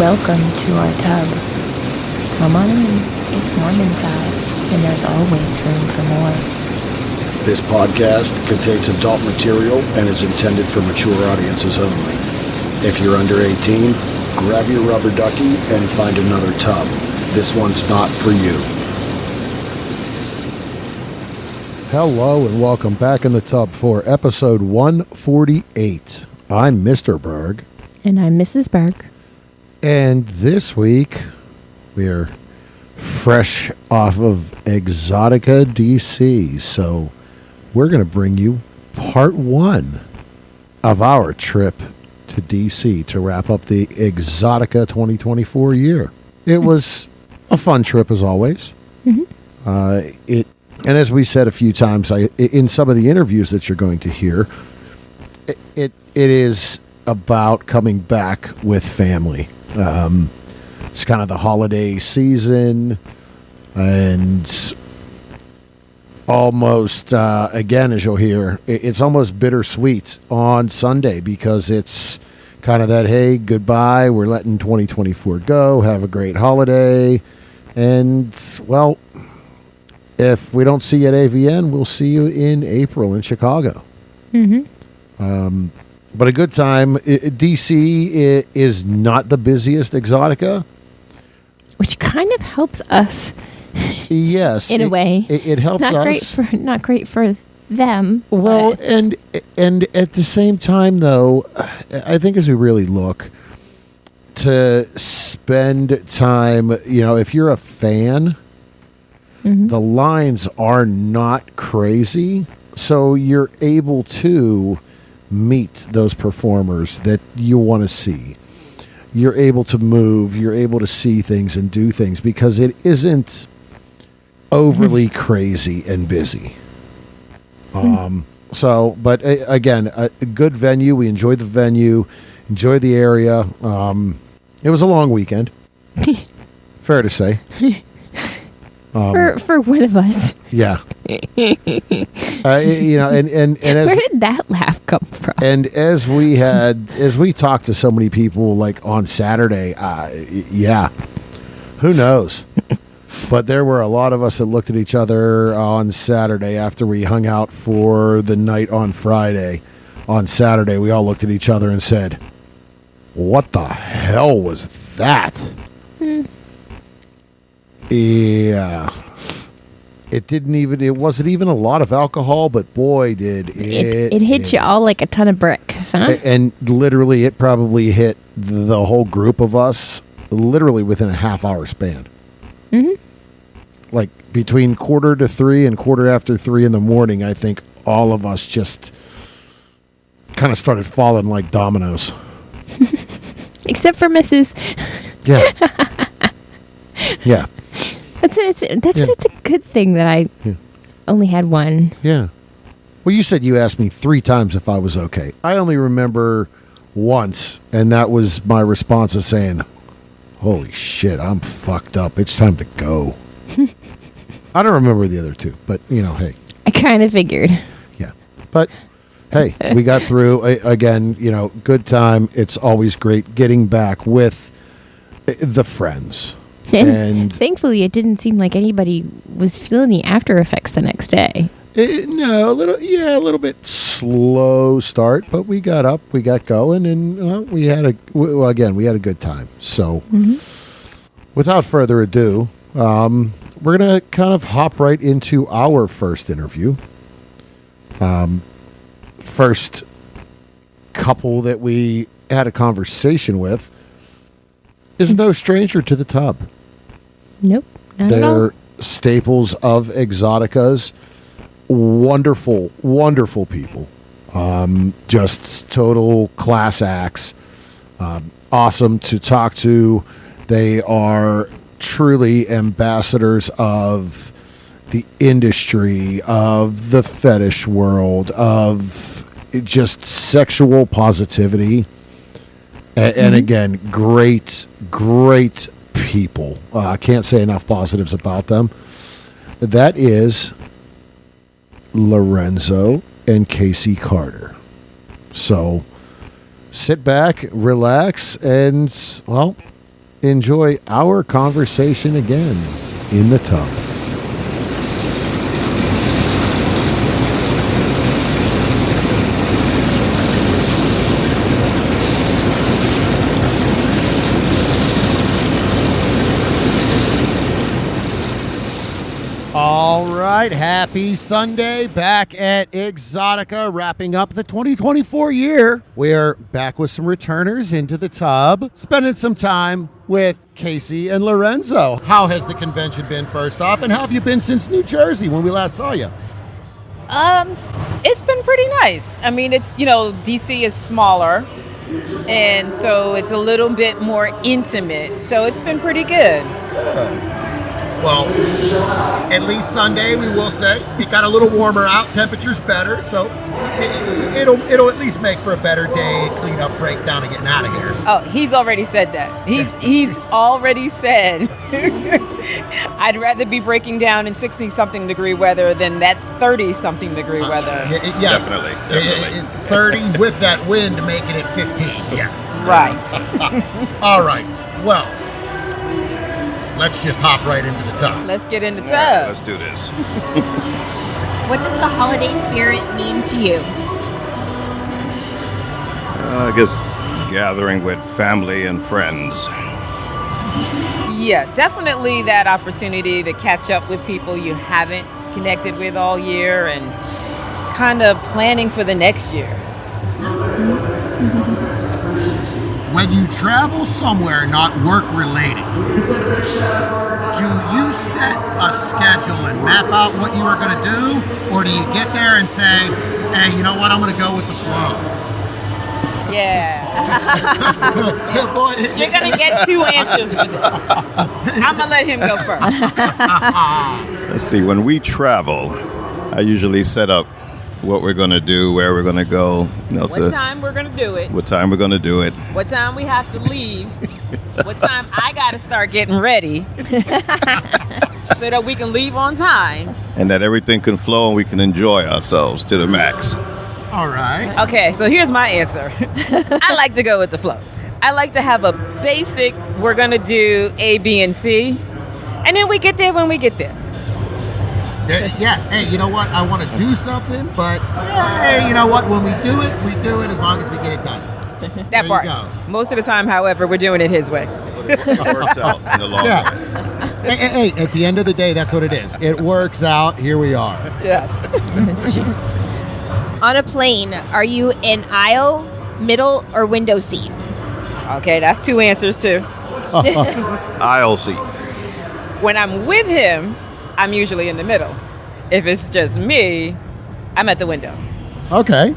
Welcome to our tub. Come on in. It's warm inside, and there's always room for more. This podcast contains adult material and is intended for mature audiences only. If you're under 18, grab your rubber ducky and find another tub. This one's not for you. Hello and welcome back in the tub for episode 148. I'm Mr. Berg. And I'm Mrs. Berg. And this week, we're fresh off of Exxxotica DC. So we're going to bring you part one of our trip to DC to wrap up the Exxxotica 2024 year. It was a fun trip as always. Mm-hmm. And as we said a few times in some of the interviews that you're going to hear, it is about coming back with family. It's kind of the holiday season, and almost, again, as you'll hear, it's almost bittersweet on Sunday because it's kind of that, hey, goodbye, we're letting 2024 go, have a great holiday, and, well, if we don't see you at AVN, we'll see you in April in Chicago. Mm-hmm. But a good time. DC is not the busiest Exxxotica, which kind of helps us. Yes, in a way, it helps not us. Not great for them. Well, and at the same time, though, I think as we really look to spend time, if you're a fan, mm-hmm. the lines are not crazy, so you're able to meet those performers that you want to see. You're able to move, you're able to see things and do things because it isn't overly crazy and busy. But again, a good venue. We enjoyed the venue, enjoyed the area. It was a long weekend. Fair to say. For one of us. Yeah. And where did that laugh come from? And as we talked to so many people like on Saturday, who knows? But there were a lot of us that looked at each other on Saturday after we hung out for the night on Friday. On Saturday, we all looked at each other and said, "What the hell was that?" Yeah. It wasn't even a lot of alcohol, but boy, did it. It hit you all like a ton of bricks, huh? And literally, it probably hit the whole group of us literally within a half-hour span. Mm-hmm. Like between 2:45 and 3:15 in the morning, I think all of us just kind of started falling like dominoes. Except for Mrs. Yeah. Yeah. That's a good thing that I only had one. Yeah. Well, you said you asked me 3 times if I was okay. I only remember once, and that was my response of saying, "Holy shit, I'm fucked up. It's time to go." I don't remember the other 2, but, hey. I kind of figured. Yeah. But, hey, we got through. Again, good time. It's always great getting back with the friends. And thankfully, it didn't seem like anybody was feeling the after effects the next day. No, a little bit slow start, but we got up, we got going, and we had a good time. So, without further ado, we're gonna kind of hop right into our first interview. First couple that we had a conversation with is no stranger to the tub. Nope, not at all. They're staples of Exxxoticas. Wonderful, wonderful people. Just total class acts. Awesome to talk to. They are truly ambassadors of the industry, of the fetish world, of just sexual positivity. And again, great people. I can't say enough positives about them. That is Lorenzo and Casey Carter. So sit back, relax, and, well, enjoy our conversation again in the tub. All right, happy Sunday, back at Exxxotica, wrapping up the 2024 year. We're back with some returners into the tub, spending some time with Casey and Lorenzo. How has the convention been, first off, and how have you been since New Jersey when we last saw you? It's been pretty nice. I mean, it's, DC is smaller, and so it's a little bit more intimate, so it's been pretty good. Good. Well, at least Sunday, we will say, it got a little warmer out, temperature's better, so it'll at least make for a better day, clean up, break down, and getting out of here. Oh, he's already said that. He's already said, I'd rather be breaking down in 60-something degree weather than that 30-something degree weather. Yeah, Definitely. It's 30 with that wind making it 15, yeah. Right. All right, well, let's just hop right into the tub. Let's get in the All right, tub. let's do this. What does the holiday spirit mean to you? I guess gathering with family and friends. Yeah, definitely that opportunity to catch up with people you haven't connected with all year and kind of planning for the next year. When you travel somewhere not work related, do you set a schedule and map out what you are going to do? Or do you get there and say, hey, you know what, I'm going to go with the flow? Yeah. Boy, You're going to get two answers for this. I'm going to let him go first. Let's see, when we travel, I usually set up what we're going to do, where we're going to go. What time we're going to do it. What time we're going to do it. What time we have to leave. What time I got to start getting ready so that we can leave on time. And that everything can flow and we can enjoy ourselves to the max. all right. Okay, so here's my answer. I like to go with the flow. I like to have a basic, we're going to do A, B, and C. And then we get there when we get there. Yeah, hey, you know what? I want to do something, but hey, you know what? When we do it as long as we get it done. That There you part. go. Most of the time, however, we're doing it his way. It works out in the long Yeah. run. Hey, at the end of the day, that's what it is. It works out. Here we are. Yes. Jeez. On a plane, are you in aisle, middle, or window seat? Okay, that's two answers too. Aisle seat. When I'm with him, I'm usually in the middle. If it's just me, I'm at the window. Okay.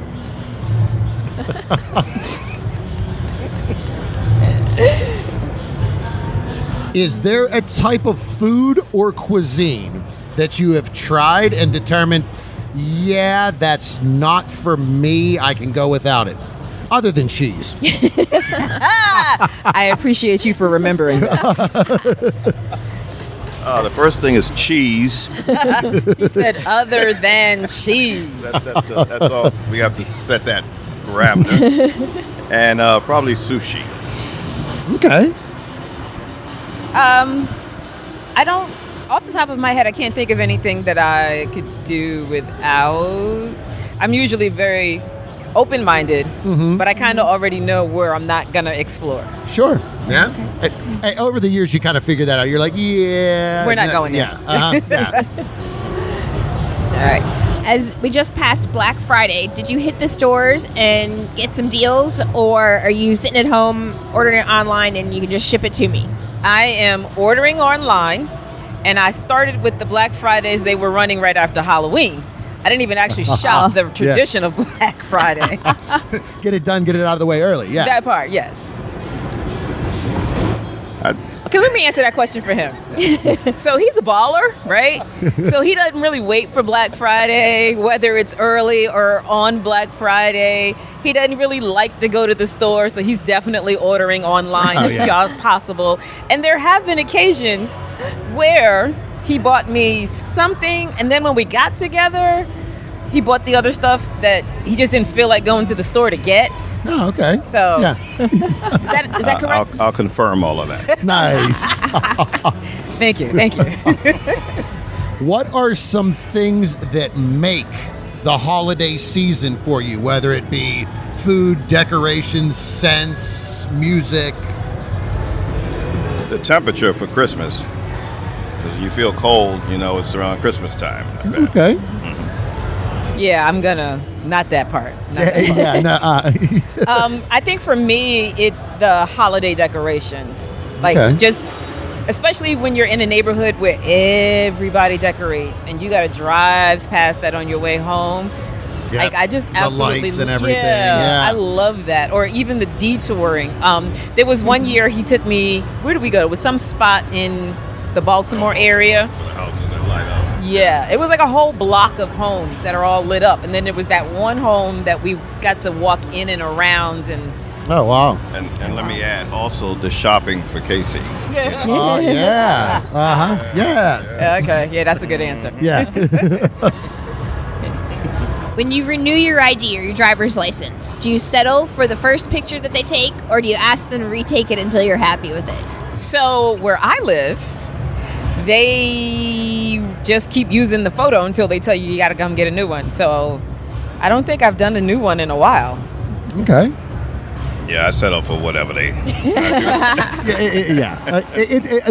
Is there a type of food or cuisine that you have tried and determined, yeah, that's not for me, I can go without it? Other than cheese. I appreciate you for remembering that. The first thing is cheese. He said other than cheese. That's all. We have to set that parameter. And probably sushi. Okay. I don't, off the top of my head, I can't think of anything that I could do without. I'm usually very open-minded, but I kind of already know where I'm not going to explore. Sure. Yeah. Hey, over the years, you kind of figure that out. You're like, yeah. We're not going there. Yeah. Yeah. All right. As we just passed Black Friday, did you hit the stores and get some deals, or are you sitting at home ordering it online and you can just ship it to me? I am ordering online, and I started with the Black Fridays they were running right after Halloween. I didn't even actually shop the tradition of Black Friday. Get it done, get it out of the way early. Yeah. That part, yes. Okay, let me answer that question for him. So he's a baller, right? So he doesn't really wait for Black Friday, whether it's early or on Black Friday. He doesn't really like to go to the store, so he's definitely ordering online if possible. And there have been occasions where he bought me something, and then when we got together, he bought the other stuff that he just didn't feel like going to the store to get. Oh, okay. So yeah. is that correct? I'll confirm all of that. Nice. Thank you. What are some things that make the holiday season for you, whether it be food, decorations, scents, music? The temperature for Christmas. Because you feel cold, it's around Christmas time. Okay. Yeah, I'm gonna not that part. I think for me, it's the holiday decorations. Like just, especially when you're in a neighborhood where everybody decorates, and you got to drive past that on your way home. Yep. Like I just the absolutely lights and everything. I love that. Or even the detouring. There was one year he took me. Where did we go? It was some spot in the Baltimore area. Houses that light up. Yeah, it was like a whole block of homes that are all lit up, and then there was that one home that we got to walk in and around, and oh wow! And let me add also the shopping for Casey. Oh yeah, yeah. Okay, yeah, that's a good answer. Yeah. When you renew your ID or your driver's license, do you settle for the first picture that they take, or do you ask them to retake it until you're happy with it? So where I live, they just keep using the photo until they tell you got to come get a new one. So I don't think I've done a new one in a while. Okay. Yeah, I settle for whatever they.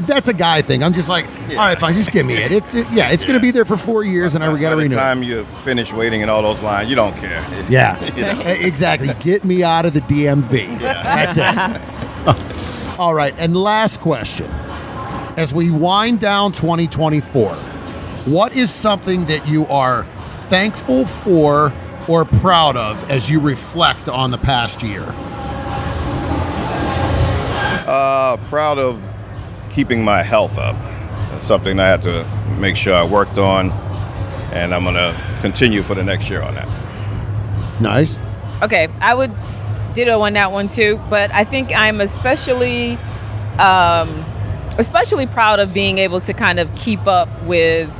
That's a guy thing. I'm just like, all right, fine, just give me it. It's going to be there for 4 years, and I got to renew. By the time you finish waiting in all those lines, you don't care. Yeah, exactly. Get me out of the DMV. That's it. All right, and last question. As we wind down 2024, what is something that you are thankful for or proud of as you reflect on the past year? Proud of keeping my health up. That's something I had to make sure I worked on, and I'm going to continue for the next year on that. Nice. Okay, I would ditto on that one too, but I think I'm especially proud of being able to kind of keep up with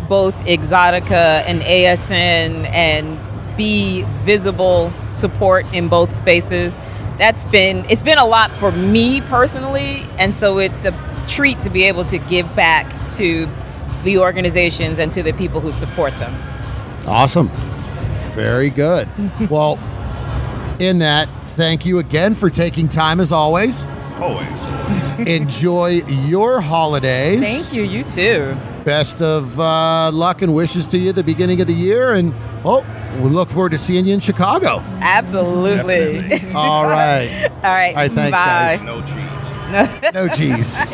both Exxxotica and ASN and be visible support in both spaces. It's been a lot for me personally, and so it's a treat to be able to give back to the organizations and to the people who support them. Awesome. Very good. Well, in that, thank you again for taking time as always. Always. Enjoy your holidays. Thank you. You too. Best of luck and wishes to you at the beginning of the year. And, we look forward to seeing you in Chicago. Absolutely. All right. All right. All right, thanks, Bye. guys. No cheese. No cheese.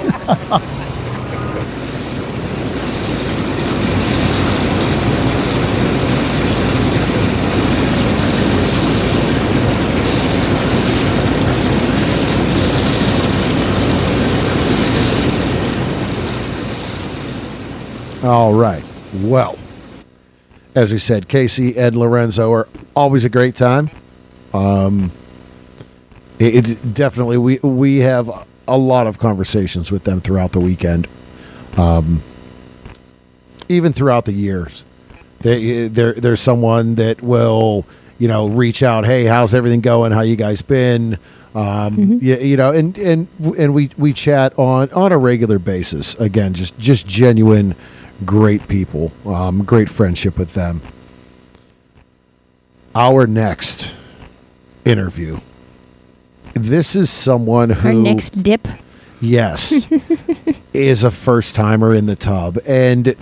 All right. Well, as we said, Casey and Lorenzo are always a great time. It's definitely we have a lot of conversations with them throughout the weekend, even throughout the years. There's someone that will reach out. Hey, how's everything going? How you guys been? And we chat on a regular basis. Again, just genuine, great people. Great friendship with them. Our next interview. This is someone who... Our next dip? Yes. is a first-timer in the tub. And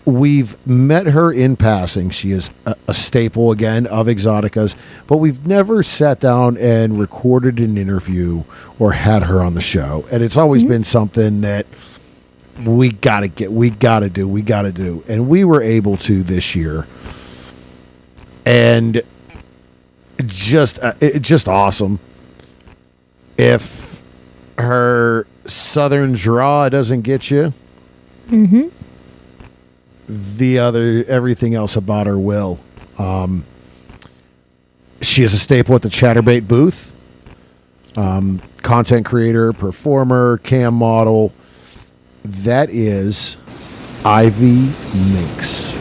we've met her in passing. She is a staple, again, of Exxxotica's. But we've never sat down and recorded an interview or had her on the show. And it's always been something that we got to do. And we were able to this year. And just awesome. If her southern draw doesn't get you, everything else about her will. She is a staple at the Chatterbait booth. Content creator, performer, cam model. That is Ivy Minxxx.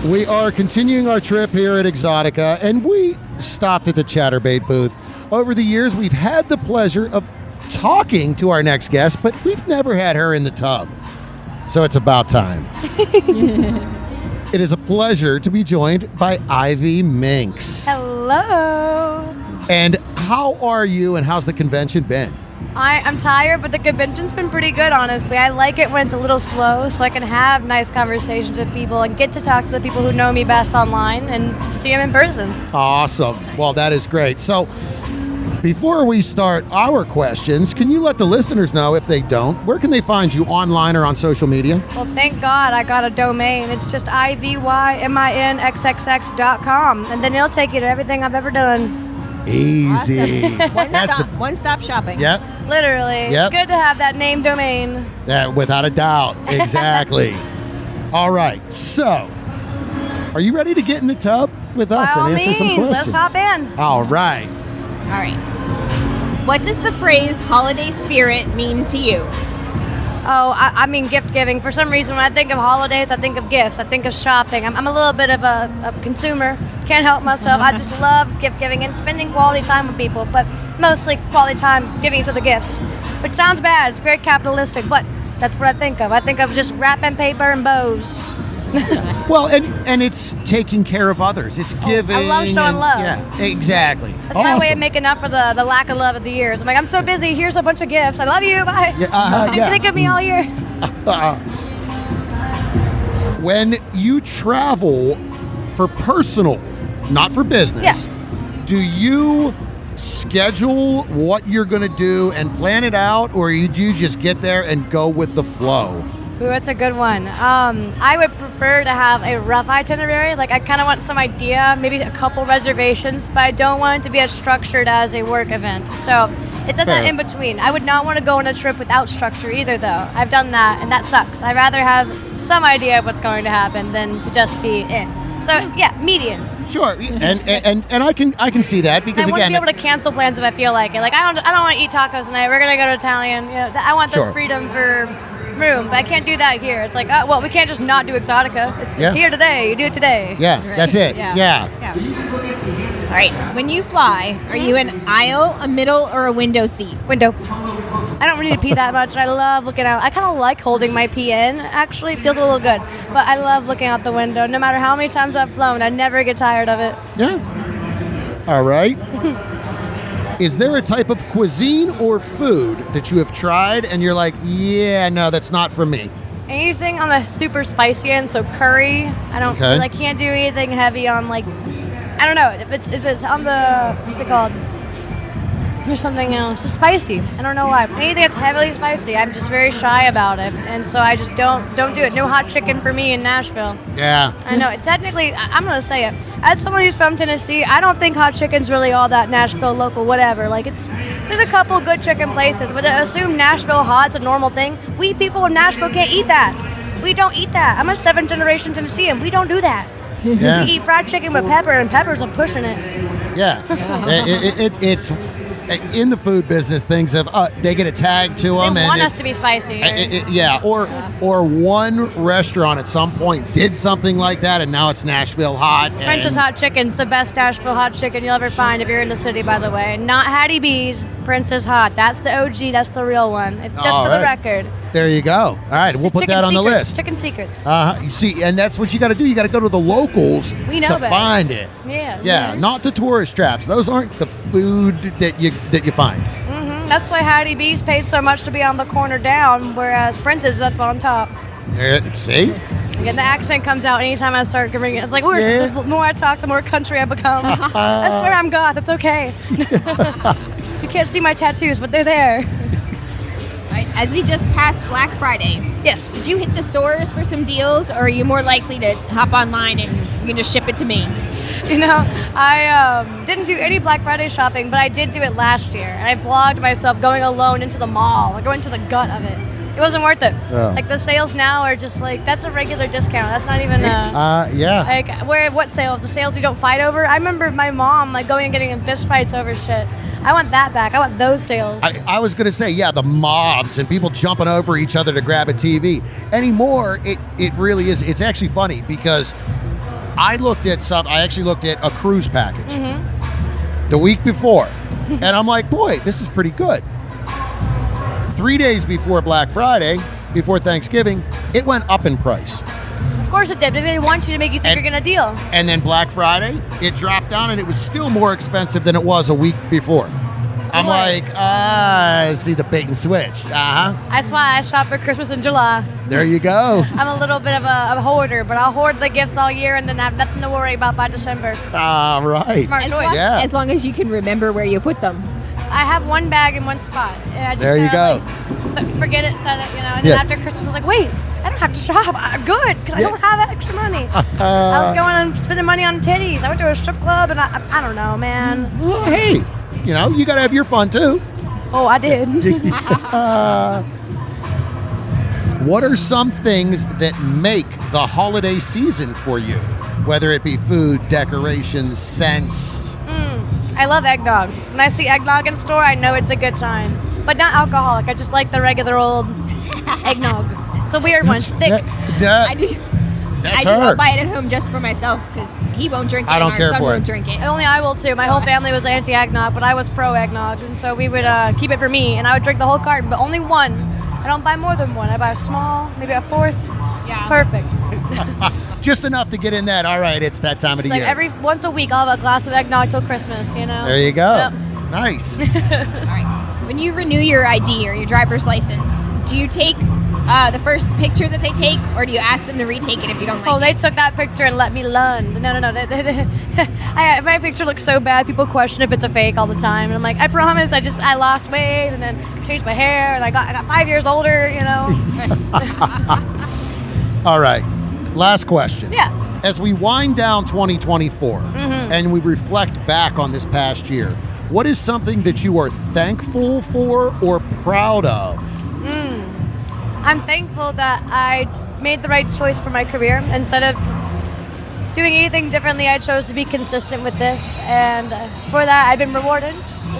We are continuing our trip here at Exxxotica, and we stopped at the Chatterbait booth. Over the years, we've had the pleasure of talking to our next guest, but we've never had her in the tub. So it's about time. It is a pleasure to be joined by Ivy Minxxx. Hello. And how are you, and how's the convention been? I'm tired, but the convention's been pretty good, honestly. I like it when it's a little slow so I can have nice conversations with people and get to talk to the people who know me best online and see them in person. Awesome. Well, that is great. So before we start our questions, can you let the listeners know, if they don't, where can they find you, online or on social media? Well, thank God I got a domain. It's just ivyminxxx.com, and then it'll take you to everything I've ever done. Easy. One-stop shopping. Yep. Literally. Yep. It's good to have that name domain. Without a doubt. Exactly. All right. So, are you ready to get in the tub with us By all and answer some means, questions? let's hop in. All right. All right. What does the phrase holiday spirit mean to you? Oh, I mean gift giving. For some reason, when I think of holidays, I think of gifts. I think of shopping. I'm a little bit of a consumer. Can't help myself. I just love gift giving and spending quality time with people, but mostly quality time giving each other gifts, which sounds bad. It's very capitalistic, but that's what I think of. I think of just wrapping paper and bows. Well, and it's taking care of others. It's giving. I love showing love. Yeah, exactly. That's my way of making up for the lack of love of the years. I'm like, I'm so busy. Here's a bunch of gifts. I love you. Bye. Yeah, You think of me all year. When you travel for personal, not for business, do you schedule what you're going to do and plan it out, or do you just get there and go with the flow? Ooh, that's a good one. I would prefer to have a rough itinerary. Like, I kind of want some idea, maybe a couple reservations, but I don't want it to be as structured as a work event. So it's at that in between. I would not want to go on a trip without structure either, though. I've done that, and that sucks. I'd rather have some idea of what's going to happen than to just be in. So yeah, median. Sure, and I can see that, because I want again, to be able to cancel plans if I feel like it. Like, I don't want to eat tacos tonight. We're gonna go to Italian. You know, I want the Sure. freedom for room, but I can't do that here. It's like, well, we can't just not do Exxxotica. It's here today. You do it today. yeah, that's it. Yeah. All right. When you fly, are you an aisle, a middle, or a window seat? Window. I don't really need to pee that much. I love looking out. I kind of like holding my pee in. Actually, it feels a little good. But I love looking out the window. No matter how many times I've flown, I never get tired of it. Yeah. All right. Is there a type of cuisine or food that you have tried and you're like, yeah, no, that's not for me? Anything on the super spicy end, so curry. I don't. Okay. I can't do anything heavy on, like, I don't know, if it's on the, what's it called? There's something else. It's spicy. I don't know why. Anything that's heavily spicy, I'm just very shy about it, and so I just don't do it. No hot chicken for me in Nashville. Yeah. I know. Technically, I'm gonna say it. As someone who's from Tennessee, I don't think hot chicken's really all that Nashville local. Whatever. Like, there's a couple good chicken places, but to assume Nashville hot's a normal thing, we people in Nashville can't eat that. We don't eat that. I'm a 7th generation Tennessean. We don't do that. Yeah. We eat fried chicken with pepper, and peppers are pushing it. Yeah. It's in the food business, things have they get a tag to them, They and want us to be spicy. or one restaurant at some point did something like that, and now it's Nashville hot. Prince's Hot Chicken's the best Nashville hot chicken you'll ever find if you're in the city, by the way. Not Hattie B's, Prince's Hot. That's the OG, that's the real one. Just All for right. the record. There you go. All right, we'll put Chicken that on the secrets, list. Chicken secrets. You see, and that's what you got to do. You got to go to the locals We know to better. find it. Yes. Yeah, not the tourist traps. Those aren't the food that you find. That's why Hattie B's paid so much to be on the corner down, whereas Prince's is up on top. See? Again, the accent comes out anytime I start giving it. It's like, Yeah. the more I talk, the more country I become. I swear I'm goth. It's okay. You can't see my tattoos, but they're there. All right. As we just passed Black Friday, Yes. did you hit the stores for some deals, or are you more likely to hop online and you can just ship it to me? You know, I didn't do any Black Friday shopping, but I did do it last year. And I vlogged myself going alone into the mall, like going to the gut of it. It wasn't worth it. Oh. Like, the sales now are just like, that's a regular discount. That's not even Yeah. like, what sales? The sales you don't fight over? I remember my mom like going and getting in fist fights over shit. I want that back. I want those sales. I was going to say, yeah, the mobs and people jumping over each other to grab a TV. Anymore, it really is. It's actually funny because I actually looked at a cruise package the week before, and I'm like, boy, this is pretty good. 3 days before Black Friday, before Thanksgiving, it went up in price. Of course it did. They want you to make you think you're going to deal. And then Black Friday, it dropped down, and it was still more expensive than it was a week before. I'm like, I see the bait and switch. That's why I shop for Christmas in July. There you go. I'm a little bit of a hoarder, but I'll hoard the gifts all year and then have nothing to worry about by December. All right. Smart choice. As long as you can remember where you put them. I have one bag in one spot. And I just There you go. Forget it, set it, And then after Christmas, I was like, wait, I don't have to shop. I'm good, because I don't have extra money. I was going and spending money on titties. I went to a strip club, and I don't know, man. Well, hey, you got to have your fun, too. Oh, I did. What are some things that make the holiday season for you? Whether it be food, decorations, scents. I love eggnog. When I see eggnog in store, I know it's a good time. But not alcoholic. I just like the regular old eggnog. It's a weird one. It's thick. I do. That's I do her. not buy it at home just for myself because he won't drink it. I don't and care our son for won't it. drink it. Only I will too. My whole family was anti-eggnog, but I was pro-eggnog. And so we would keep it for me, and I would drink the whole carton, but only one. I don't buy more than one. I buy a small, maybe a fourth. Yeah. Perfect. Just enough to get in that. All right, it's that time of the It's like year. once a week, I'll have a glass of eggnog till Christmas, There you go. Yep. Nice. All right. When you renew your ID or your driver's license, do you take the first picture that they take, or do you ask them to retake it if you don't like Oh, it? they took that picture and let me learn. No. My picture looks so bad. People question if it's a fake all the time. And I'm like, I promise. I lost weight and then changed my hair and I got 5 years older. All right. Last question. Yeah. As we wind down 2024 and we reflect back on this past year, what is something that you are thankful for or proud of? I'm thankful that I made the right choice for my career. Instead of doing anything differently, I chose to be consistent with this. And for that, I've been rewarded.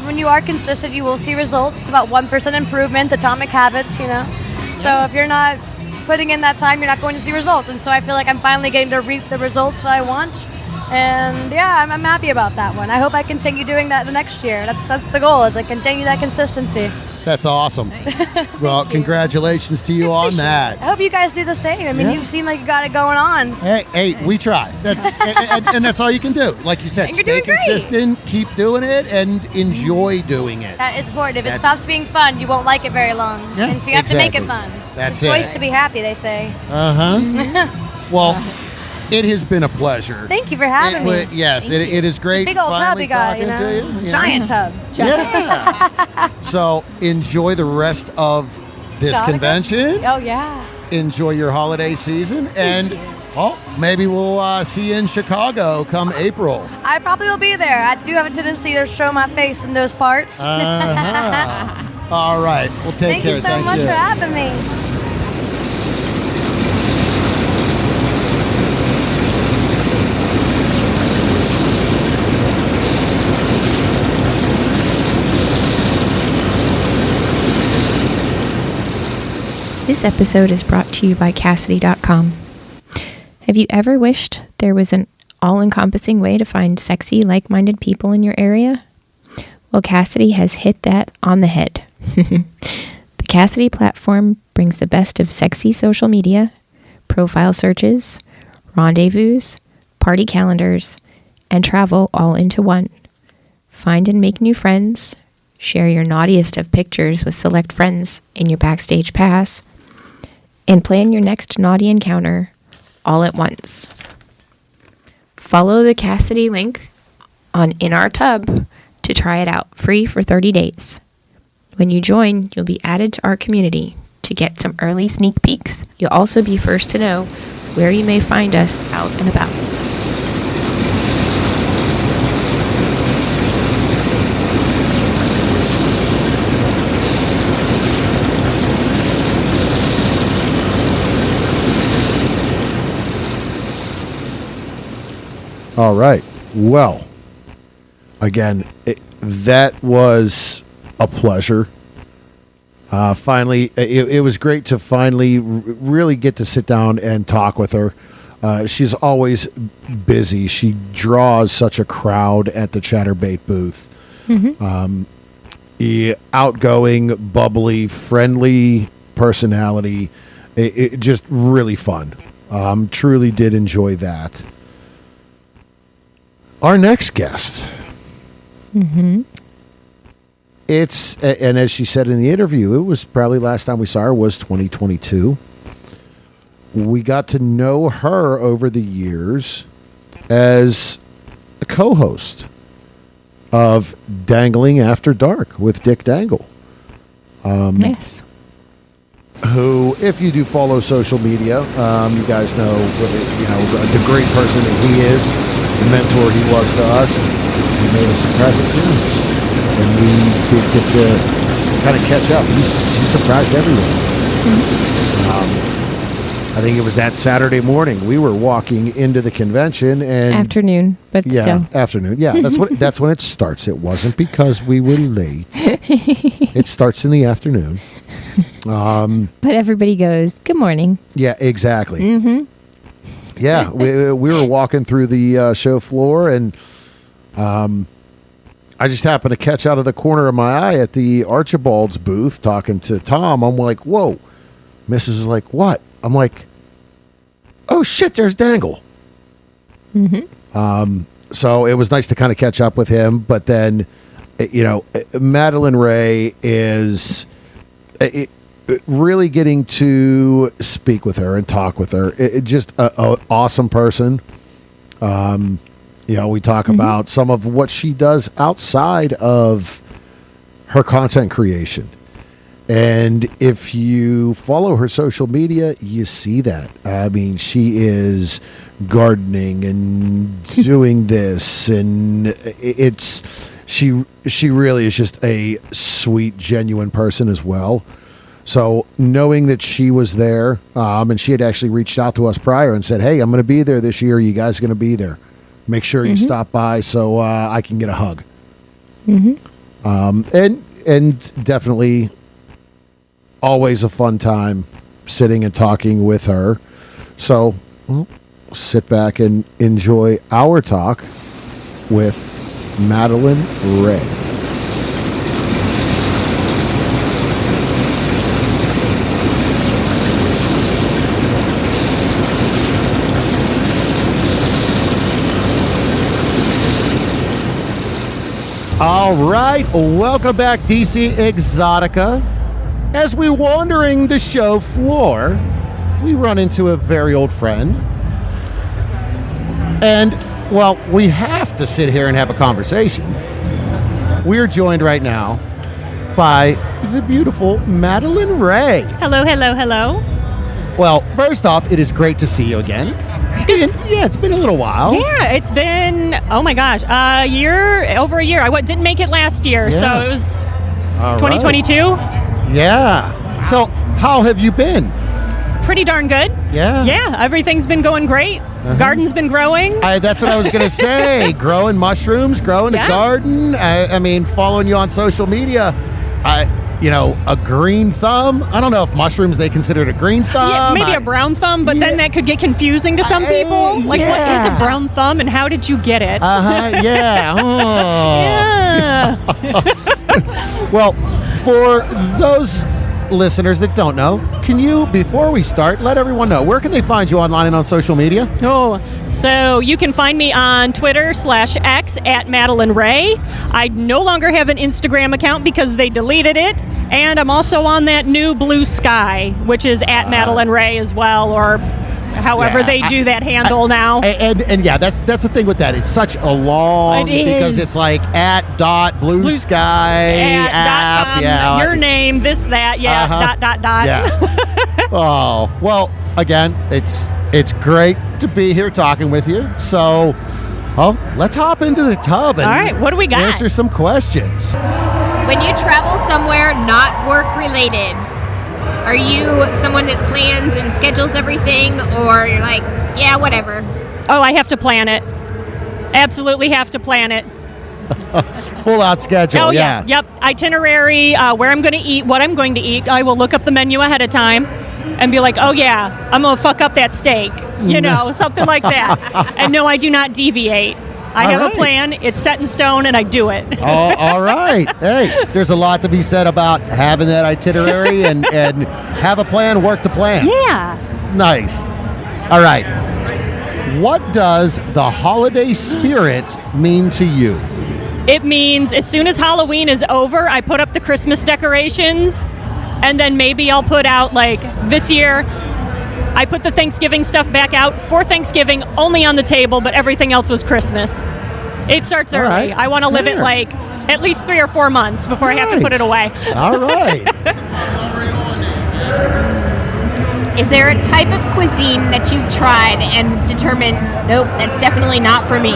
When you are consistent, you will see results. It's about 1% improvement, atomic habits, So if you're not putting in that time, you're not going to see results. And so I feel like I'm finally getting to reap the results that I want. And yeah, I'm happy about that one. I hope I continue doing that the next year. That's the goal, is I continue that consistency. That's awesome. Well, congratulations to you on that. I hope you guys do the same. I mean, Yeah. you seem like you got it going on. Hey, we try. That's and that's all you can do. Like you said, And you're stay doing great. consistent, keep doing it, and enjoy doing it. That is important. If it That's- stops being fun, you won't like it very long. Yeah, And so you have to make it exactly. fun. That's it's a choice it. to be happy, they say. Well, it has been a pleasure. Thank you for having me. Yes, it is great. Big old tub finally we got, talking to you. Yeah. Giant tub. Yeah. So enjoy the rest of this Exxxotica? convention. Oh, yeah. Enjoy your holiday season, and maybe we'll see you in Chicago come April. I probably will be there. I do have a tendency to show my face in those parts. Uh-huh. All right. Well, take Thank care. you so much for having me. This episode is brought to you by Cassidy.com. Have you ever wished there was an all-encompassing way to find sexy, like-minded people in your area? Well, Cassidy has hit that on the head. The Cassidy platform brings the best of sexy social media, profile searches, rendezvous, party calendars, and travel all into one. Find and make new friends, share your naughtiest of pictures with select friends in your Backstage Pass, and plan your next naughty encounter all at once. Follow the Cassidy link in our tub to try it out free for 30 days. When you join, you'll be added to our community to get some early sneak peeks. You'll also be first to know where you may find us out and about. All right. Well, again, that was a pleasure. Finally, it was great to finally really get to sit down and talk with her. She's always busy. She draws such a crowd at the Chatterbait booth. Outgoing, bubbly, friendly personality. It just really fun. Truly did enjoy that. Our next guest. It's, and as she said in the interview, it was probably last time we saw her was 2022. We got to know her over the years as a co-host of Dangling After Dark with Dick Dangle. Yes. Who, if you do follow social media, you guys know, the great person that he is, the mentor he was to us. He made a surprise appearance, and we did get to kind of catch up. He surprised everyone. I think it was that Saturday morning. We were walking into the convention and Afternoon, but still. Afternoon. Yeah, that's when it starts. It wasn't because we were late. It starts in the afternoon. But everybody goes, good morning. Yeah, exactly. Yeah, we were walking through the show floor, and I just happened to catch out of the corner of my eye at the Archibald's booth talking to Tom. I'm like, whoa. Mrs. is like, what? I'm like, oh shit, there's Dangle. So it was nice to kind of catch up with him. But then, Madalynn Raye is really getting to speak with her and talk with her. Just an awesome person. We talk about some of what she does outside of her content creation. And if you follow her social media, you see that. I mean, she is gardening and doing this, and she really is just a sweet, genuine person as well. So knowing that she was there, and she had actually reached out to us prior and said, hey, I'm going to be there this year. Are you guys going to be there? Make sure you stop by so I can get a hug. And definitely always a fun time sitting and talking with her. So sit back and enjoy our talk with Madalynn Raye. All right, welcome back, DC Exxxotica. As we're wandering the show floor, we run into a very old friend. And, well, we have to sit here and have a conversation. We're joined right now by the beautiful Madalynn Raye. Hello, hello, hello. Well, first off, it is great to see you again. It's been a little while. Yeah, it's been, oh my gosh, over a year. I didn't make it last year, so it was 2022. Yeah. So, how have you been? Pretty darn good. Yeah. Yeah, everything's been going great. Garden's been growing. That's what I was going to say. Growing mushrooms, growing a garden. I mean, following you on social media, a green thumb. I don't know if mushrooms, they consider it a green thumb. Yeah, maybe a brown thumb, but then that could get confusing to some people. Like, what is a brown thumb and how did you get it? Yeah. Yeah. Well, for those listeners that don't know, can you, before we start, let everyone know, where can they find you online and on social media? So you can find me on Twitter /X at Madalynn Raye. I no longer have an Instagram account because they deleted it. And I'm also on that new Blue Sky, which is at Madalynn Raye as well, or however they do that handle now. And yeah, that's the thing with that. It's such a long, because it's like @blue sky app. Your name, this, that, dot. Yeah. Oh, well, again, it's great to be here talking with you. So, let's hop into the tub and all right, what do we got? Answer some questions. When you travel somewhere not work related, are you someone that plans and schedules everything, or you're like, yeah, whatever? Oh, I have to plan it. Absolutely have to plan it. Full out schedule. Oh, yeah. Yep. Itinerary, where I'm going to eat, what I'm going to eat. I will look up the menu ahead of time and be like, oh, yeah, I'm going to fuck up that steak. you know, something like that. And no, I do not deviate. I have a plan. It's set in stone, and I do it. All right. Hey, there's a lot to be said about having that itinerary and have a plan, work the plan. Yeah. Nice. All right. What does the holiday spirit mean to you? It means as soon as Halloween is over, I put up the Christmas decorations, and then maybe I'll put out, like, this year, I put the Thanksgiving stuff back out for Thanksgiving, only on the table, but everything else was Christmas. It starts early. Right. I want to live it, like, at least 3 or 4 months before I have to put it away. All right. Is there a type of cuisine that you've tried and determined, nope, that's definitely not for me?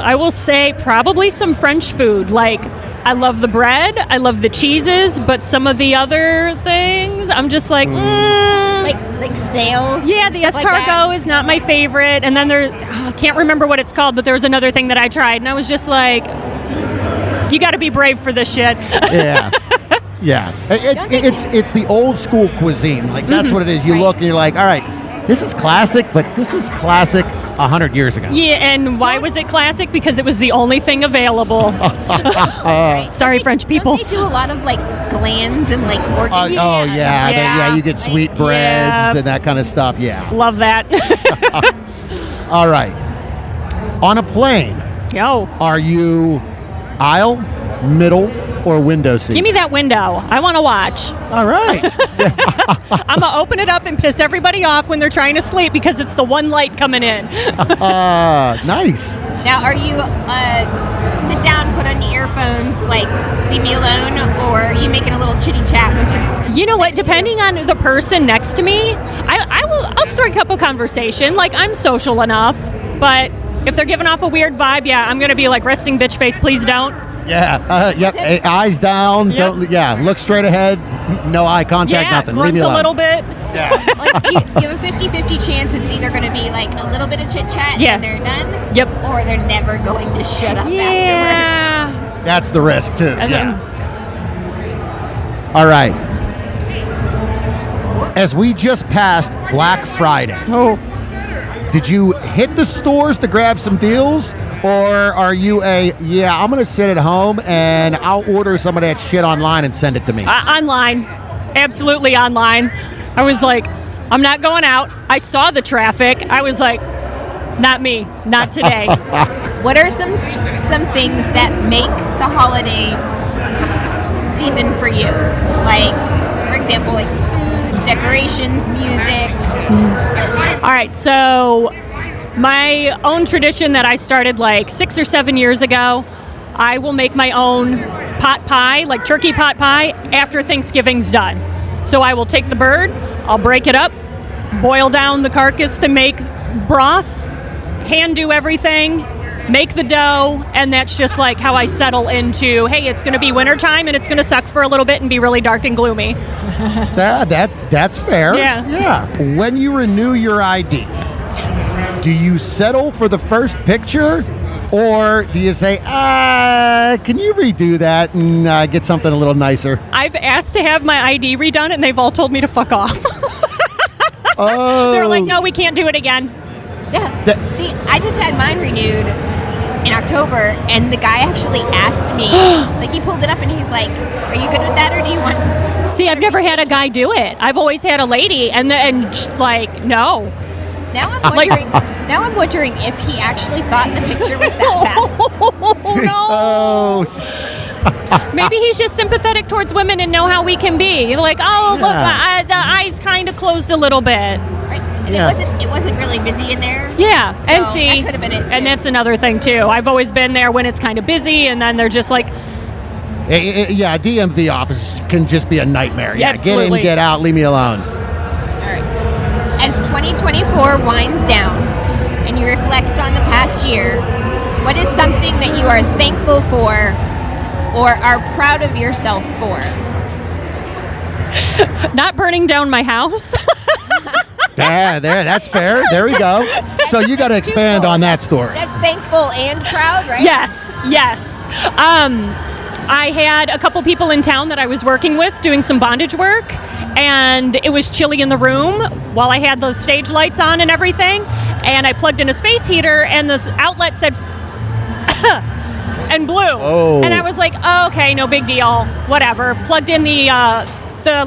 I will say probably some French food. Like, I love the bread, I love the cheeses, but some of the other things, I'm just like, Like snails? Yeah, the stuff like escargot that? is not my favorite. And then I can't remember what it's called, but there was another thing that I tried, and I was just like, you got to be brave for this shit. Yeah. Yeah. It's the old school cuisine. Like, that's what it is. You Right. look and you're like, all right, this is classic, but this was classic 100 years ago. Yeah, and why was it classic? Because it was the only thing available. Sorry, French people. Don't they do a lot of like glands and like organs? Oh, yeah. Yeah. You get sweetbreads and that kind of stuff. Yeah. Love that. All right. On a plane, Yo, are you aisle, middle, or window seat? give me that window. I want to watch. All right. I'm going to open it up and piss everybody off when they're trying to sleep because it's the one light coming in. Nice. Now, are you sit down, put on the earphones, like leave me alone, or are you making a little chitty chat with the? You know what? Depending on the person next to me, I'll strike up a conversation. Like, I'm social enough, but if they're giving off a weird vibe, yeah, I'm gonna be like resting bitch face. Please don't. Yeah. Yep. Eyes down. Yep. Don't. Look straight ahead. No eye contact. Yeah, Nothing. Leave me grunt a alone. little bit. Yeah. Like you have a 50-50 chance it's either going to be like a little bit of chit chat Yeah. and they're done, Yep. or they're never going to shut up afterwards. Yeah. That's the risk too. And yeah. All right. As we just passed Black Friday, Oh. did you hit the stores to grab some deals, or are you I'm going to sit at home and I'll order some of that shit online and send it to me? Online. Absolutely online. I was like, I'm not going out. I saw the traffic. I was like, not me. Not today. What are some things that make the holiday season for you? Like, for example, like food, decorations, music. All right, so my own tradition that I started like 6 or 7 years ago, I will make my own pot pie, like turkey pot pie, after Thanksgiving's done. So I will take the bird, I'll break it up, boil down the carcass to make broth, hand do everything, make the dough, and that's just like how I settle into, hey, it's going to be wintertime and it's going to suck for a little bit and be really dark and gloomy. That's fair. Yeah. Yeah. When you renew your ID, do you settle for the first picture, or do you say, can you redo that and get something a little nicer? I've asked to have my ID redone and they've all told me to fuck off. Oh. They're like, no, we can't do it again. Yeah. See, I just had mine renewed in October, and the guy actually asked me, like he pulled it up and he's like, are you good with that, or do you want? See, I've never had a guy do it. I've always had a lady, and like, no. Now I'm wondering if he actually thought the picture was that Oh, no. Oh. Maybe he's just sympathetic towards women and know how we can be. Like, oh, look, Yeah. the eyes kind of closed a little bit. bad. Right? And Yeah. it wasn't really busy in there. Yeah, So and see, that could have been it, too. and that's another thing too. I've always been there when it's kind of busy, and then they're just like, Yeah, DMV office can just be a nightmare. Yeah, get Absolutely. in, get out, leave me alone. All right. As 2024 winds down and you reflect on the past year, what is something that you are thankful for or are proud of yourself for? not burning down my house. Yeah, that's fair. There we go. So you got to expand on that story. That's thankful and proud, right? Yes. I had a couple people in town that I was working with doing some bondage work, and it was chilly in the room while I had the stage lights on and everything, and I plugged in a space heater, and this outlet said and blew. Oh. And I was like, oh, okay, no big deal, whatever. Plugged in the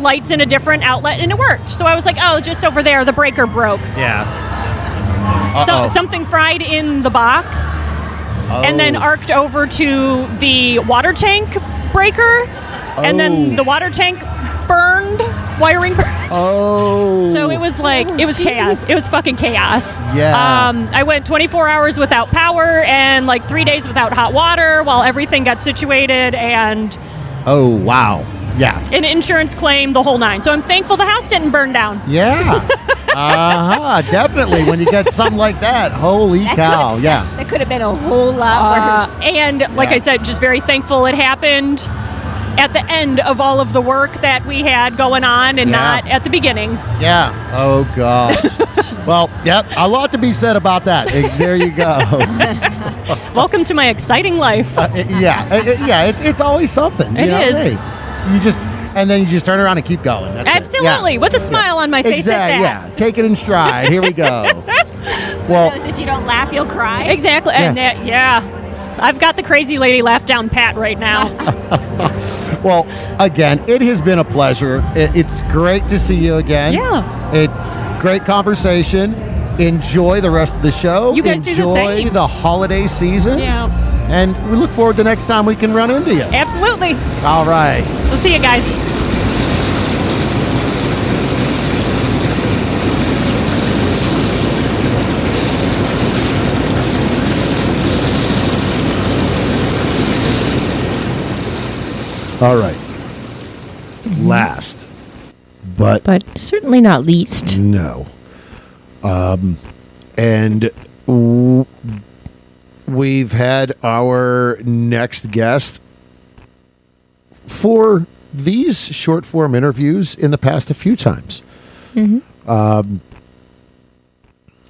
lights in a different outlet, and it worked. So I was like, oh, just over there, the breaker broke. Yeah. So something fried in the box, and then arced over to the water tank breaker, and then the water tank burned, wiring burned. Oh. So it was like, it was chaos. It was fucking chaos. Yeah. I went 24 hours without power and like 3 days without hot water while everything got situated, and Oh, wow. Yeah. an insurance claim, the whole nine. So I'm thankful the house didn't burn down. Yeah. Definitely. When you get something like that, holy cow. Yeah. That could have been a whole lot worse. And like I said, just very thankful it happened at the end of all of the work that we had going on, and not at the beginning. Yeah. Oh, God. Well, yep. A lot to be said about that. There you go. Welcome to my exciting life. Yeah. It's always something. It is. Hey, and then you just turn around and keep going. That's Absolutely. It. With a smile on my face at that. Yeah. Take it in stride. Here we go. Well, If you don't laugh, you'll cry. Exactly. And I've got the crazy lady laugh down pat right now. well, again, it has been a pleasure. It's great to see you again. Yeah. Great conversation. Enjoy the rest of the show. You guys do the same. Enjoy the holiday season. Yeah. And we look forward to next time we can run into you. Absolutely. All right. We'll see you guys. All right. Last, but certainly not least. no. And we've had our next guest for these short form interviews in the past a few times. Mm-hmm.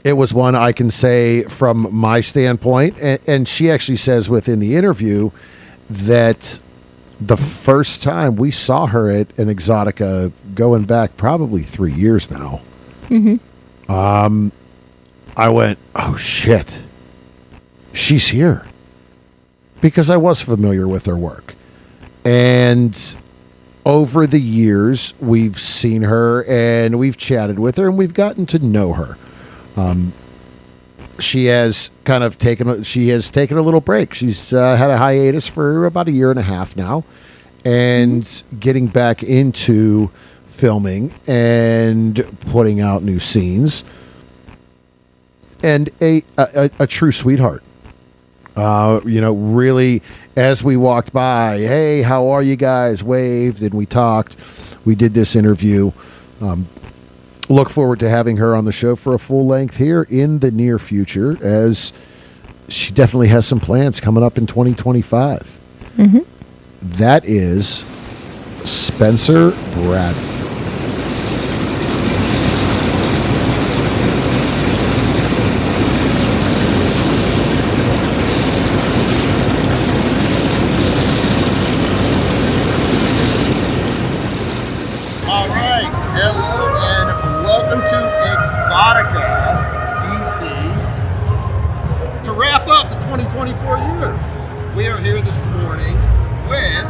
It was one I can say from my standpoint, and she actually says within the interview that the first time we saw her at an Exxxotica, going back probably 3 years now, I went, oh shit, she's here. Because I was familiar with her work. And over the years, we've seen her and we've chatted with her and we've gotten to know her. She has taken a little break. She's had a hiatus for about 1.5 years now, and getting back into filming and putting out new scenes. And a true sweetheart. Really, as we walked by, hey, how are you guys? Waved and we talked. We did this interview. Look forward to having her on the show for a full length here in the near future, as she definitely has some plans coming up in 2025. Mm-hmm. That is Spencer Bradley. To wrap up the 2024 year, we are here this morning with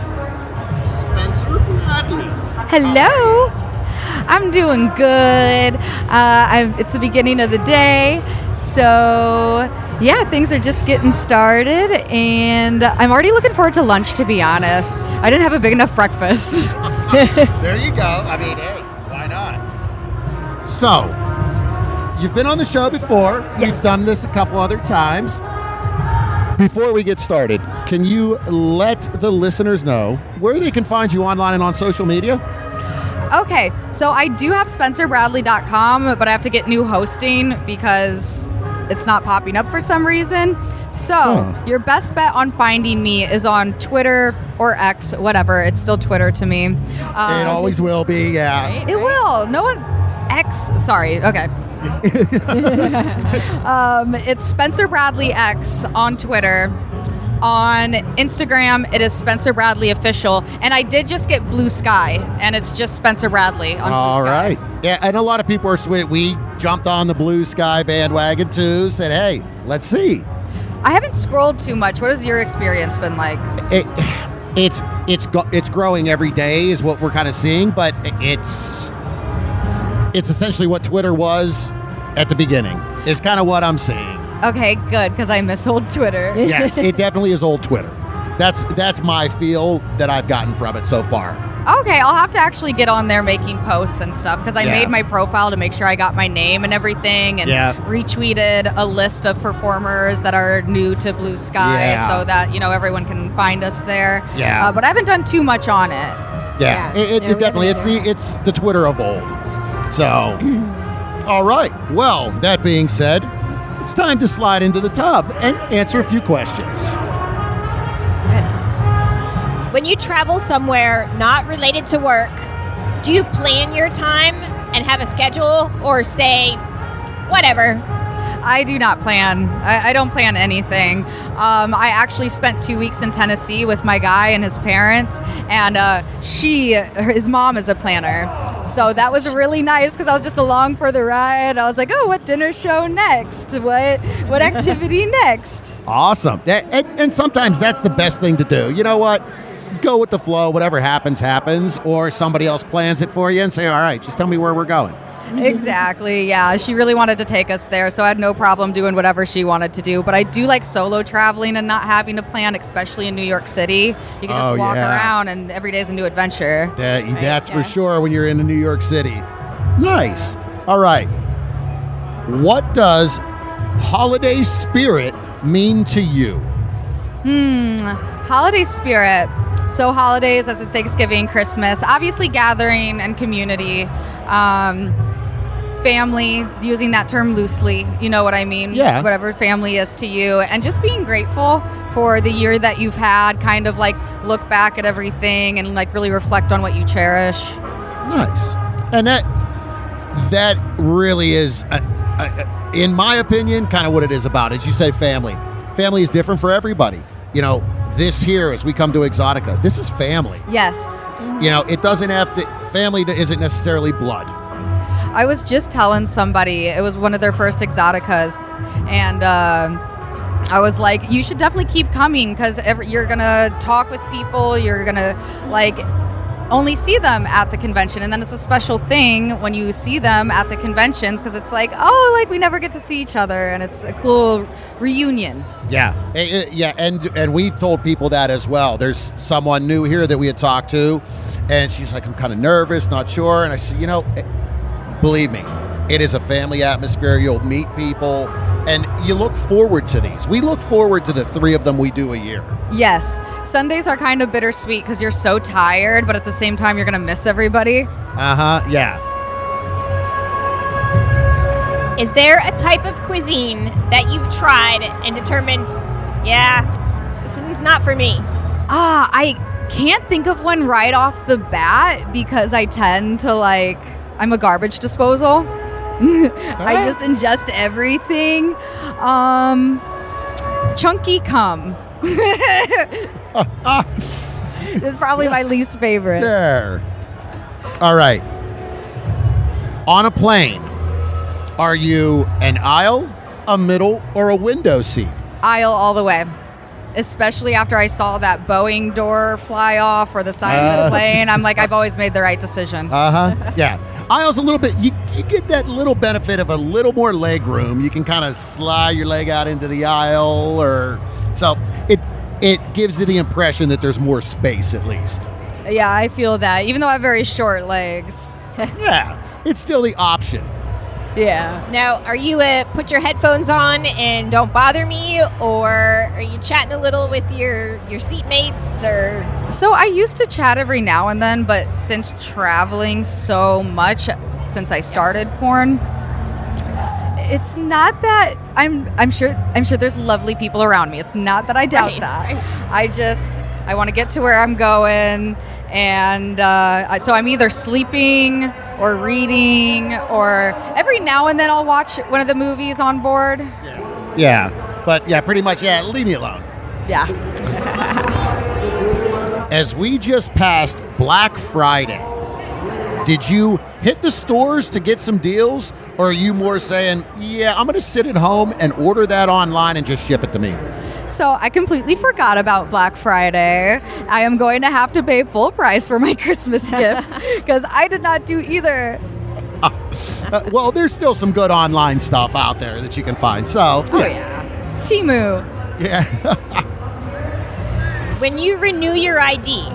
Spencer Bradley. Hello. I'm doing good. It's the beginning of the day, so yeah, things are just getting started, and I'm already looking forward to lunch, to be honest. I didn't have a big enough breakfast. There you go. I mean, hey, why not? So, you've been on the show before. Yes. You've done this a couple other times. Before we get started, can you let the listeners know where they can find you online and on social media? Okay, so I do have SpencerBradley.com, but I have to get new hosting because it's not popping up for some reason. So your best bet on finding me is on Twitter or X, whatever. It's still Twitter to me. It always will be, yeah. It will. No one... X, sorry, okay. It's Spencer Bradley X on Twitter. On Instagram, it is Spencer Bradley Official. And I did just get Blue Sky, and it's just Spencer Bradley on All Blue Sky. right. Yeah, and a lot of people are sweet. We jumped on the Blue Sky bandwagon too, said, hey, let's see. I haven't scrolled too much. What has your experience been like? It's growing every day is what we're kind of seeing, but it's essentially what Twitter was at the beginning is kind of what I'm seeing. Okay, good, because I miss old Twitter. Yes, it definitely is old Twitter. That's my feel that I've gotten from it so far. Okay, I'll have to actually get on there making posts and stuff because I made my profile to make sure I got my name and everything and retweeted a list of performers that are new to Blue Sky so that, everyone can find us there. Yeah. But I haven't done too much on it. Yeah, it definitely, it's the Twitter of old. So, all right. Well, that being said, it's time to slide into the tub and answer a few questions. When you travel somewhere not related to work, do you plan your time and have a schedule or say, whatever? I do not plan. I don't plan anything. I actually spent 2 weeks in Tennessee with my guy and his parents, and his mom is a planner. So that was really nice because I was just along for the ride. I was like, oh, what dinner show next? What activity next? Awesome. And sometimes that's the best thing to do. You know what? Go with the flow. Whatever happens, happens. Or somebody else plans it for you and say, all right, just tell me where we're going. Exactly, yeah. She really wanted to take us there, so I had no problem doing whatever she wanted to do. But I do like solo traveling and not having to plan, especially in New York City. You can just walk around, and every day's a new adventure. That's for sure when you're in New York City. Nice. All right. What does holiday spirit mean to you? Holiday spirit. So holidays as in Thanksgiving, Christmas, obviously gathering and community. Family, using that term loosely, you know what I mean? Yeah. Whatever family is to you. And just being grateful for the year that you've had, kind of like look back at everything and like really reflect on what you cherish. Nice. And that really is, in my opinion, kind of what it is about. As you say, family. Family is different for everybody. This here, as we come to Exxxotica, this is family. Yes. It doesn't have to, family isn't necessarily blood. I was just telling somebody, it was one of their first Exxxoticas, and I was like, you should definitely keep coming because you're going to talk with people, you're going to only see them at the convention, and then it's a special thing when you see them at the conventions because it's we never get to see each other, and it's a cool reunion. Yeah, and we've told people that as well. There's someone new here that we had talked to, and she's like, I'm kind of nervous, not sure, and I said, believe me, it is a family atmosphere. You'll meet people, and you look forward to these. We look forward to the 3 of them we do a year. Yes. Sundays are kind of bittersweet because you're so tired, but at the same time, you're going to miss everybody. Yeah. Is there a type of cuisine that you've tried and determined, this one's not for me? I can't think of one right off the bat because I tend to I'm a garbage disposal. I just ingest everything. Chunky cum. It's probably my least favorite. There. All right. On a plane, are you an aisle, a middle, or a window seat? Aisle all the way. Especially after I saw that Boeing door fly off or the side of the plane. I'm like, I've always made the right decision. Yeah. Aisle's a little bit, you get that little benefit of a little more leg room. You can kind of slide your leg out into the aisle, so it gives you the impression that there's more space at least. Yeah, I feel that. Even though I have very short legs. Yeah, it's still the option. Yeah. Now, are you put your headphones on and don't bother me, or are you chatting a little with your seatmates, or? So I used to chat every now and then, but since traveling so much since I started porn, it's not that I'm sure there's lovely people around me. It's not that I doubt that. Right. I want to get to where I'm going. And so I'm either sleeping or reading, or every now and then I'll watch one of the movies on board. Yeah. But yeah, pretty much, leave me alone. Yeah. As we just passed Black Friday, did you hit the stores to get some deals? Or are you more saying, yeah, I'm going to sit at home and order that online and just ship it to me? So I completely forgot about Black Friday. I am going to have to pay full price for my Christmas gifts because I did not do either. Well, there's still some good online stuff out there that you can find. So, Oh, yeah. Temu. yeah. When you renew your ID,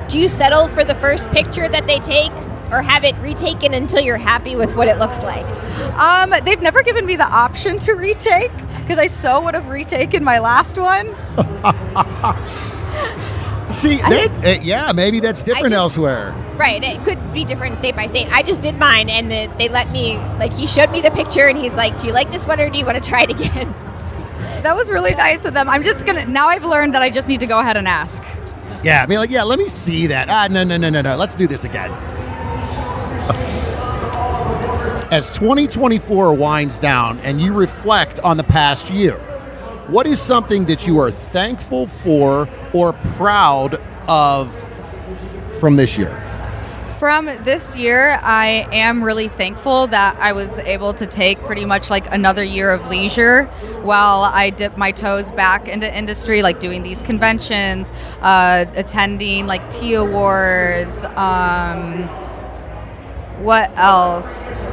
do you settle for the first picture that they take or have it retaken until you're happy with what it looks like? They've never given me the option to retake because I so would have retaken my last one. See, yeah, maybe that's different elsewhere. Right, it could be different state by state. I just did mine, and they let me, like, he showed me the picture, and he's like, do you like this one, or do you want to try it again? That was really nice of them. Now I've learned that I just need to go ahead and ask. Yeah, be like, yeah, let me see that. No. Let's do this again. As 2024 winds down and you reflect on the past year, what is something that you are thankful for or proud of from this year? From this year, I am really thankful that I was able to take pretty much like another year of leisure while I dip my toes back into industry, like doing these conventions, attending like tea awards, what else?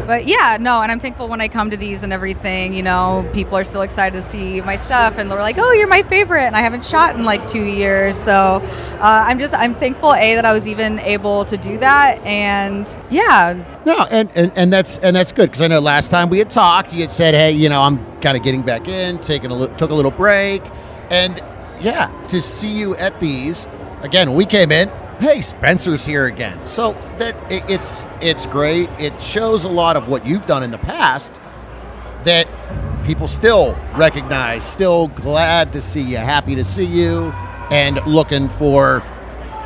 But yeah, no, and I'm thankful when I come to these and everything, you know, people are still excited to see my stuff and they're like, oh, you're my favorite, and I haven't shot in like 2 years. So I'm thankful, that I was even able to do that, and yeah. No, and that's good, because I know last time we had talked, you had said, hey, you know, I'm kind of getting back in, took a little break, and yeah, to see you at these, again, we came in, hey, Spencer's here again. So that it's great. It shows a lot of what you've done in the past that people still recognize, still glad to see you, happy to see you, and looking for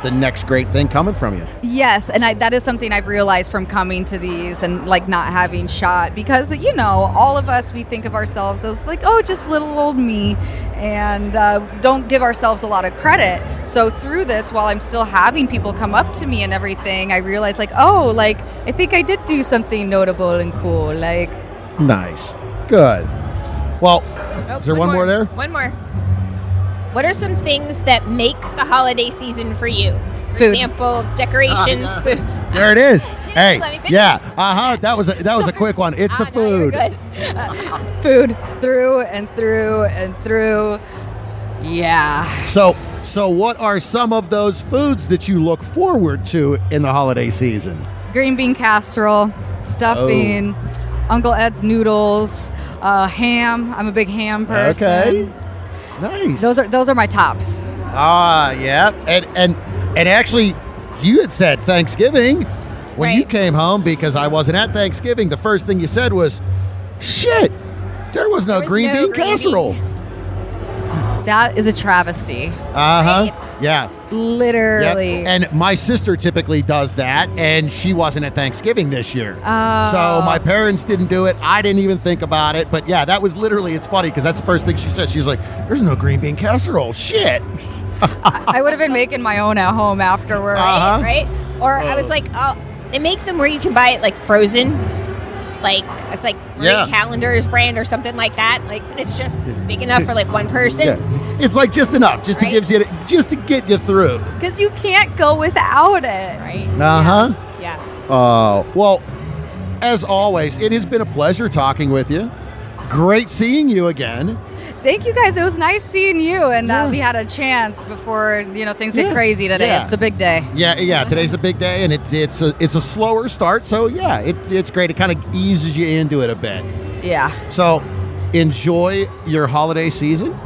the next great thing coming from you. Yes, and that is something I've realized from coming to these and like not having shot, because you know, all of us, we think of ourselves as like, oh, just little old me, and don't give ourselves a lot of credit. So through this, while I'm still having people come up to me and everything, I realize like, oh, like I think I did do something notable and cool. Like, nice, good. Well, is there one more there? One more. What are some things that make the holiday season for you? For Food. example, decorations, food. There it is. Hey, let me finish. yeah, that was a quick one. It's the No, you're food. good. food through and through and through. Yeah. So what are some of those foods that you look forward to in the holiday season? Green bean casserole, stuffing, Uncle Ed's noodles, ham. I'm a big ham person. Okay. Nice. Those are my tops. Yeah. And actually, you had said Thanksgiving when you Right. came home, because I wasn't at Thanksgiving. The first thing you said was, shit, there was no green bean casserole. That is a travesty. Uh-huh. Yeah. Literally. Yep. And my sister typically does that, and she wasn't at Thanksgiving this year. Oh. So my parents didn't do it. I didn't even think about it. But yeah, that was literally, it's funny because that's the first thing she said. She's like, there's no green bean casserole. Shit. I would have been making my own at home afterward. Uh-huh. Right? Or I was like, oh, they make them where you can buy it like frozen. Like, it's like Marie Callender's brand or something like that. Like, it's just big enough for like one person. Yeah. It's like just enough, just to Right. to get you through. Because you can't go without it. Right? Uh-huh. Yeah. Well, as always, it has been a pleasure talking with you. Great seeing you again. Thank you guys. It was nice seeing you, and we had a chance before things get crazy today. Yeah. It's the big day. Yeah. Today's the big day, and it's a slower start. So yeah, it's great. It kind of eases you into it a bit. Yeah. So enjoy your holiday season.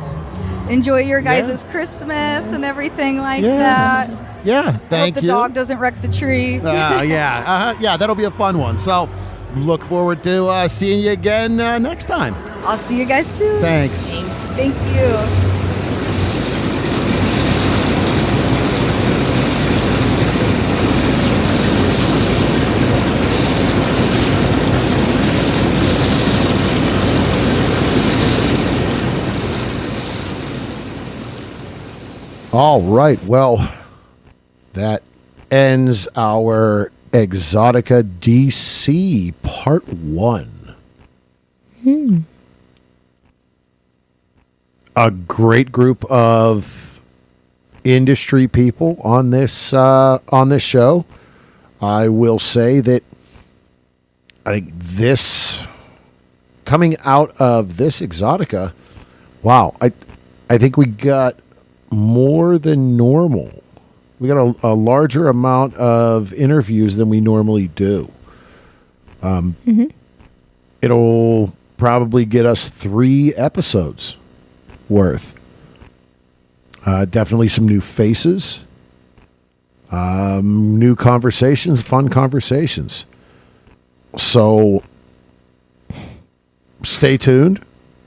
Enjoy your guys' Christmas and everything like Yeah. that. Yeah. I hope Thank the you. dog doesn't wreck the tree. Yeah, that'll be a fun one. So look forward to seeing you again next time. I'll see you guys soon. Thanks. Thank you. All right. Well, that ends our Exxxotica DC Part 1. A great group of industry people on this show. I will say that I think this coming out of this Exxxotica, wow, I think we got more than normal. We got a larger amount of interviews than we normally do. It'll probably get us 3 episodes worth. Definitely some new faces, new conversations, fun conversations. So stay tuned.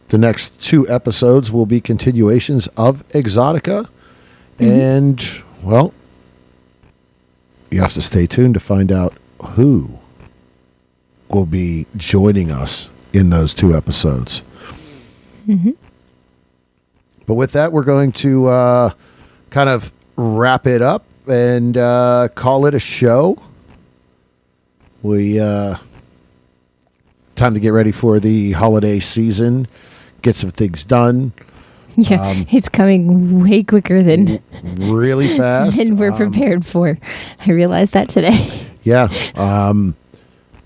The next 2 episodes will be continuations of Exxxotica. And, well, you have to stay tuned to find out who will be joining us in those 2 episodes. But with that, we're going to kind of wrap it up and call it a show. We time to get ready for the holiday season, get some things done. Yeah, it's coming way quicker than really fast than we're prepared for. I realized that today. Yeah. And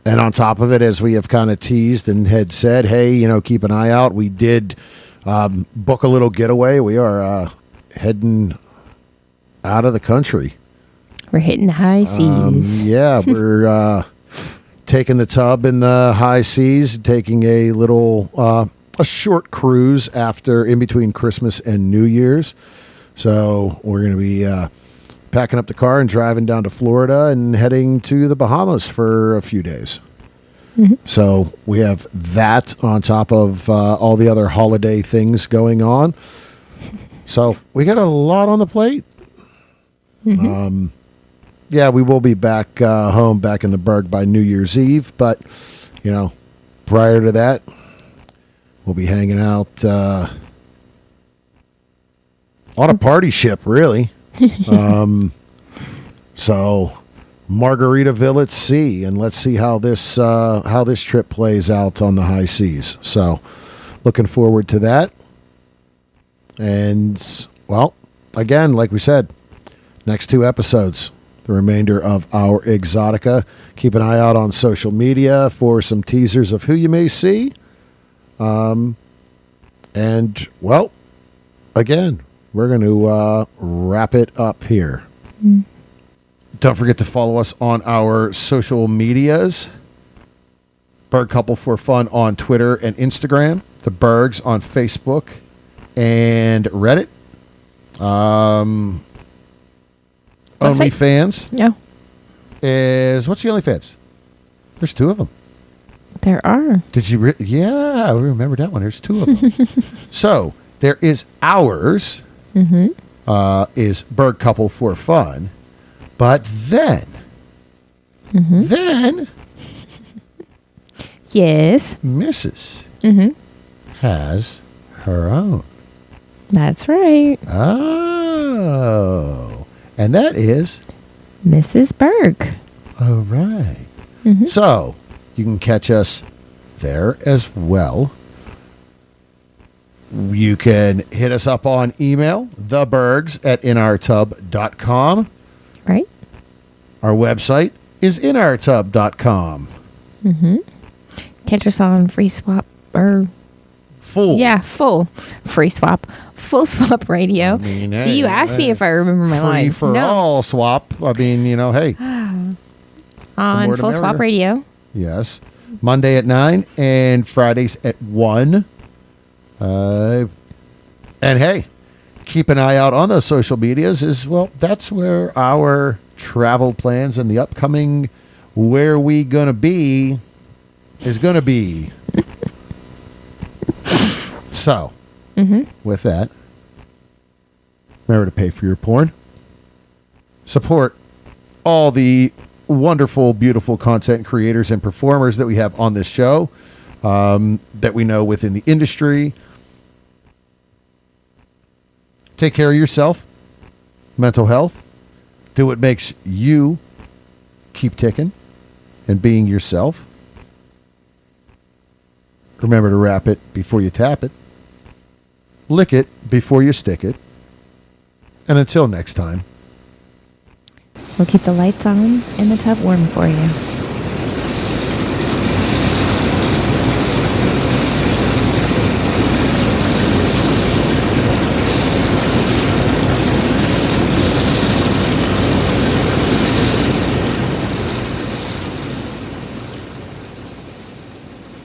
on top of it, as we have kind of teased and had said, hey, keep an eye out. We did book a little getaway. We are heading out of the country. We're hitting high seas. Yeah, we're taking the tub in the high seas, taking a little a short cruise in between Christmas and New Year's. So we're going to be packing up the car and driving down to Florida and heading to the Bahamas for a few days. So we have that on top of all the other holiday things going on. So we got a lot on the plate. Yeah, we will be back home, back in the Berg by New Year's Eve. But, prior to that, we'll be hanging out on a party ship, really. So Margaritaville at sea, and let's see how this trip plays out on the high seas. So looking forward to that. And, well, again, like we said, next 2 episodes, the remainder of our Exxxotica. Keep an eye out on social media for some teasers of who you may see. And, well, again, we're going to wrap it up here. Don't forget to follow us on our social medias. Berg Couple for Fun on Twitter and Instagram. The Bergs on Facebook and Reddit. OnlyFans. Yeah. What's the OnlyFans? There's 2 of them. There are. Did you? Yeah, I remember that one. There's 2 of them. So there is ours. Is Berg Couple for Fun, but then, Yes. Mrs. has her own. That's right. Oh, and that is Mrs. Berg. all right. So you can catch us there as well. You can hit us up on email, thebergs@inourtub.com. Right. Our website is inourtub.com. Catch us on Free Swap or Full. Yeah, full Free Swap. Full Swap Radio. See, you asked me if I remember my free lines. for all swap. I mean, hey. On more the Full Swap merrier. Radio. Yes. Monday at 9 and Fridays at 1. And hey, keep an eye out on those social medias as well. That's where our travel plans and the upcoming where we gonna be is gonna be. So, with that, remember to pay for your porn. Support all the wonderful, beautiful content creators and performers that we have on this show, that we know within the industry. Take care of yourself. mental health, do what makes you keep ticking and being yourself. Remember to wrap it before you tap it. Lick it before you stick it. And until next time, We'll keep the lights on and the tub warm for you.